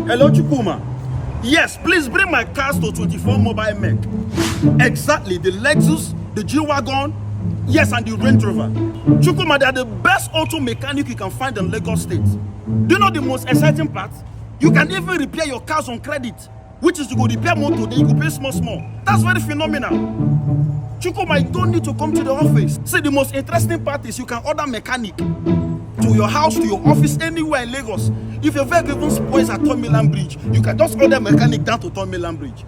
Hello, Chukuma. Yes, please bring my cars to 24 Mobile Mech. Exactly, the Lexus, the G-Wagon, yes, and the Range Rover. Chukuma, they are the best auto mechanic you can find in Lagos State. Do you know the most exciting part? You can even repair your cars on credit, which is to go repair motor, then you go pay small. That's very phenomenal. Chukuma, you don't need to come to the office. See, the most interesting part is you can order mechanic to your house, to your office, anywhere in Lagos. If your vehicle even spoils at Tomiland Bridge, you can just order mechanic down to Tomiland Bridge.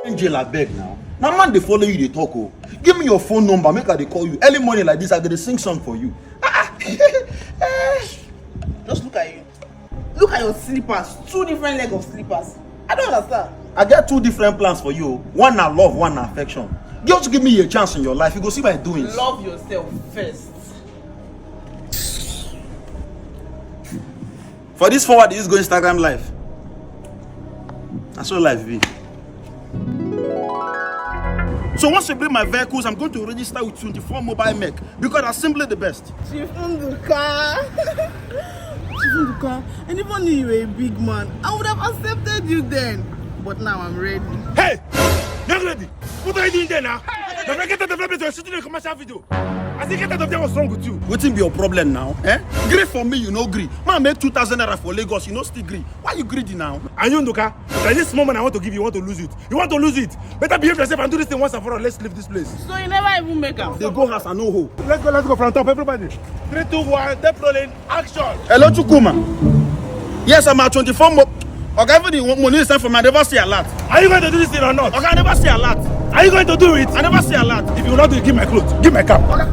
Angel, I beg now. Now, man, they follow you, they talk. Oh. Give me your phone number, make her they call you. Early morning like this, I'm gonna sing song for you. Just look at you. Look at your slippers. 2 different legs of slippers. I don't understand. I get 2 different plans for you. One na love, one na affection. Just give me a chance in your life. You go see my doings. Love yourself first. For this forward, this go Instagram live. That's what life be. So once you bring my vehicles, I'm going to register with 24 Mobile Mech because that's simply the best. Chief Nduka. Chief Nduka, I never knew you were a big man. I would have accepted you then. But now I'm ready. Hey! Young lady! What are you doing there now? The market of the place, you're shooting a commercial video. I think get out of there, what's wrong with you? What be your problem now? Gree for me, you no gree. Man, make 2,000 naira for Lagos, you no still gree. Why you greedy now? And you, Nduka, at this moment I want to give you want to lose it. You want to lose it? Better behave yourself and do this thing once and for all. Let's leave this place. So you never even make up? They go house and no hoe. Let's go from top, everybody. 3, 2, 1, step rolling, action. Hello, Chukuma. Yes, I'm at 24 Okay, even the money is sent for me, I never see a lot. Are you going to do this thing or not? Okay, I never see a lot. Are you going to do it? I never see a lot. If you will not do it, give my clothes, give my cap. Okay.